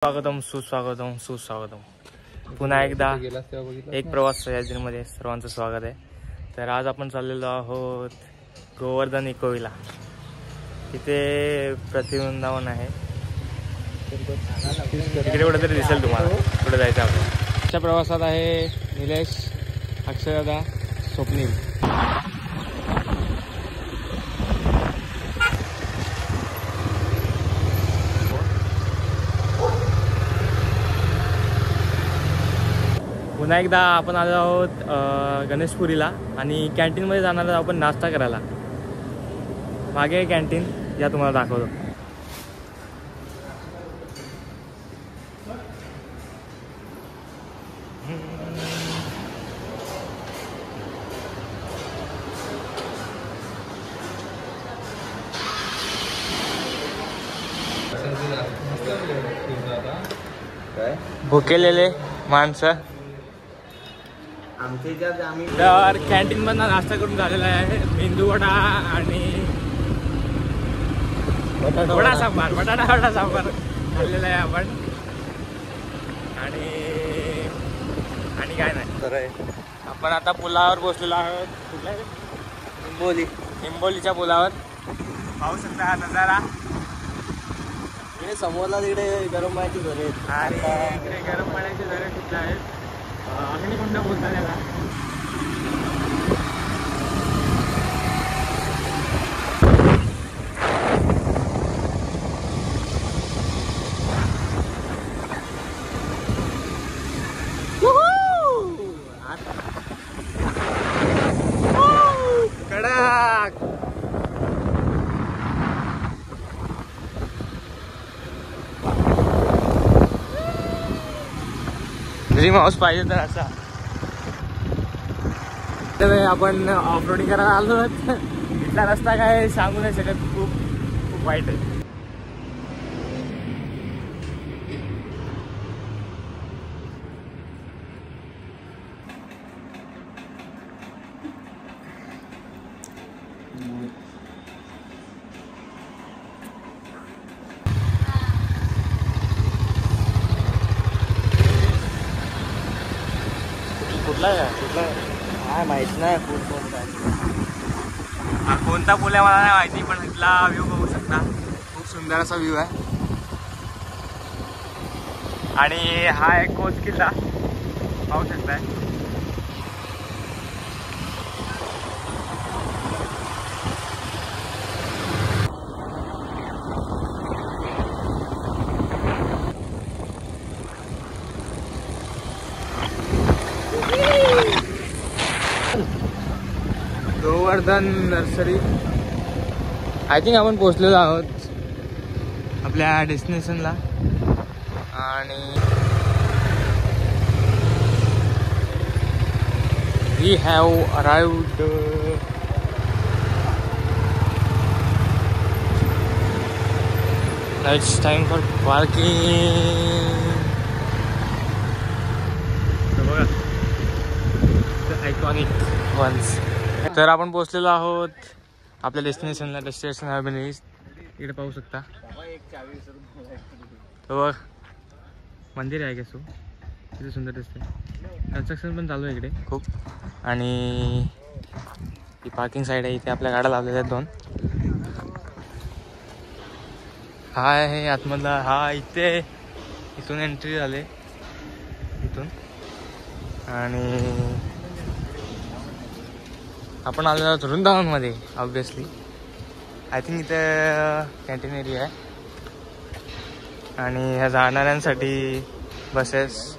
स्वागतम सुस्वागतम सुस्वागतम पुन्हा एकदा एक प्रवास सह्याद्रीमध्ये सर्वांचं स्वागत आहे। तर आज आपण चाललेलो आहोत गोवर्धन इकोविला। तिथे प्रतिवृंदावन आहे, तिकडे कुठेतरी दिसेल तुम्हाला, कुठे जायचं आपण। आजच्या प्रवासात आहे निलेश, अक्षयदा, स्वप्नील। पुन्हा एकदा आपण आलो आहोत गणेशपुरीला आणि कॅन्टीनमध्ये जाणार आहोत आपण नाश्ता करायला। मागे कॅन्टीन या तुम्हाला दाखवतो। भुकेलेले माणसं तर कॅन्टीन मधून नाश्ता करून झालेला आहे। मेंदू वडा आणि वडा सांबार, बटाटा वडा सांबार खाल्लेला आहे आपण। आणि काय नाही, आपण आता पुलावर बसलेलो आहोत। कुठल्या हिंबोलीच्या पुलावर पाहू शकता हा नजारा। समोरला तिकडे गरम पाण्याची झरे आहेत आणि इकडे गरम पाण्याचे झरे कुठले आहेत, अग्निकुंड बोलतात त्याला। कडक ड्रीम हाऊस पाहिजे तर असा। तर आपण ऑफ रोडिंग करायला आलो आहोत। इथला रस्ता काय सांगू नाही शकत, खूप वाईट आहे। कुठला काय माहित नाही कोणता पूल आहे मला नाही माहिती, पण इथला व्ह्यू बघू शकता, खूप सुंदर असा व्ह्यू आहे। आणि हा एक कोच किल्ला पाहू शकताय। गोवर्धन नर्सरी, आय थिंक आपण पोहोचलेलो आहोत आपल्या डेस्टिनेशनला। आणि we have arrived. It's time for parking. बघा आयकॉनिक वन्स। तर आपण पोहोचलेलो आहोत आपल्या डेस्टिनेशनला। डेस्टिनेशन हॅबिनिस इकडे पाहू शकता। तो बघ मंदिर आहे का, सो किती सुंदर दिसते। कन्स्ट्रक्शन पण चालू आहे इकडे खूप। आणि ही पार्किंग साईड आहे, इथे आपल्या गाड्या लावलेल्या आहेत 2। हा आहे आतमधला, हा इथे इथून एंट्री झाले इथून। आणि आपण आलेलो आहोत वृंदावनमध्ये ऑब्विसली। आय थिंक इथे कॅन्टीन एरिया आहे आणि ह्या जाणाऱ्यांसाठी बसेस।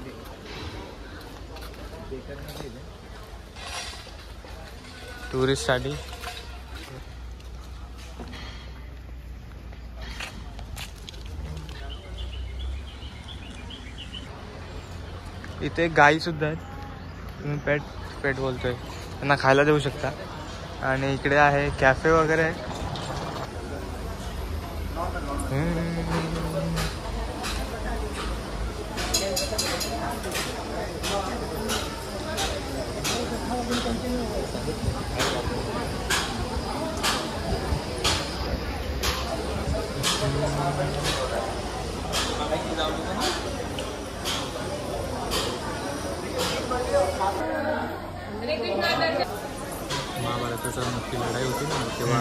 टुरिस्टसाठी इथे गाई सुद्धा आहेत, तुम्ही पेट बोलतोय, त्यांना खायला देऊ शकता। आणि इकडे आहे कॅफे वगैरे। त्याचा नक्की लढाई होती ना तेव्हा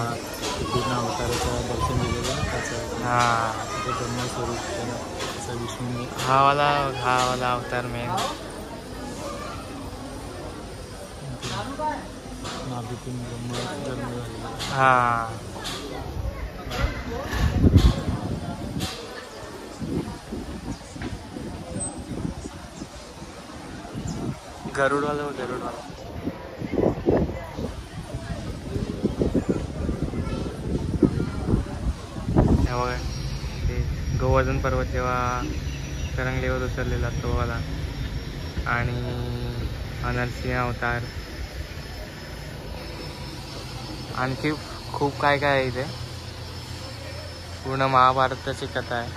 पूर्ण अवताराचं दर्शन दिलेलं ना त्याचं. हां ते ब्रह्मस्वरूप त्याचा विष्णू हा वाला अवतार मेन. नाभितून ब्रह्म जन्म झालेला. हां गरुडवाला बघा ते गोवर्धन पर्वत जेव्हा तरंगलीवर उचललेला तो वाला. आणि नरसिंह अवतार. आणखी खूप काय काय आहे इथे. पूर्ण महाभारताची कथा आहे.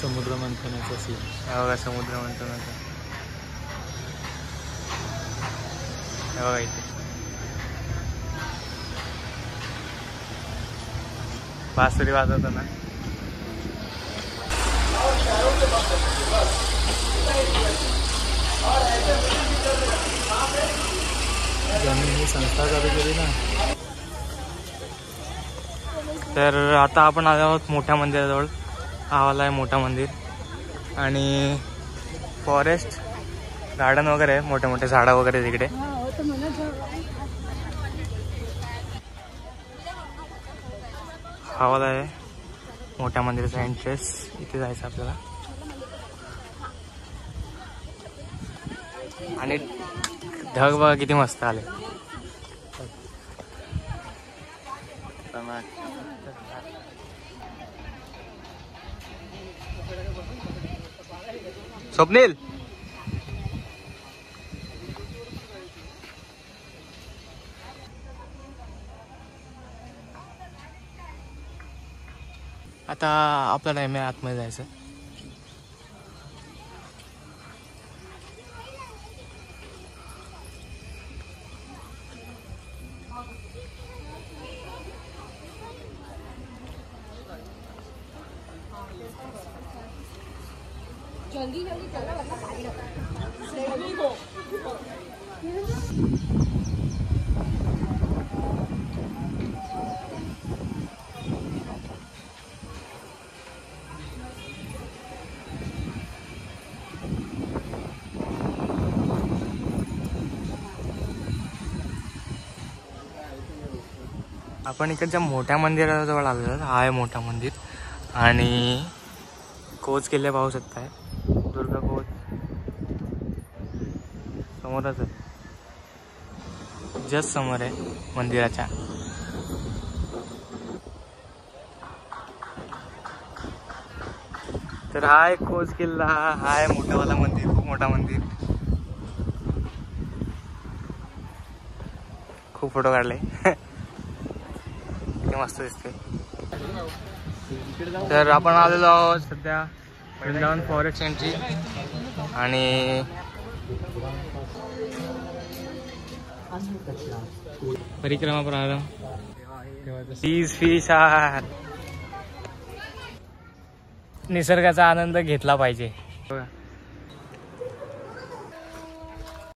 समुद्र मंथनाचा सीन. हे बघा समुद्र मंथनाचा. हे बघा इथे बासुरी वाजवताना. ज्यांनी ही संस्था चालू केली ना. तर आता आपण आलो आहोत मोठ्या मंदिराजवळ. हा वाला आहे मोठा मंदिर. आणि फॉरेस्ट गार्डन वगैरे आहे. मोठे मोठे झाडं वगैरे तिकडे. हा वाला आहे मोठ्या मंदिराचा एंट्रेस. इथे जायचं आपल्याला. आणि ढग बघा किती मस्त आले. स्वप्नील आता आपला टाइम आहे आतमध्ये जायचं. जल्दी जल्दी चला वरना पाणी नको. आपण इकडच्या मोठ्या मंदिराजवळ आलेलो. हा आहे मोठा मंदिर. आणि कोच किल्ले पाहू शकताय. दुर्गा कोच समोरच आहे. जस्ट समोर आहे मंदिराच्या. तर हा एक कोच किल्ला. हा आहे मोठावाला मंदिर. खूप मोठा मंदिर. खूप फोटो काढले. मस्त दिसते. तर आपण आलेलो आहोत सध्या वृंदावन फॉरेस्ट एंट्री. आणि परिक्रमा प्रारंभ. फिश निसर्गाचा आनंद घेतला पाहिजे.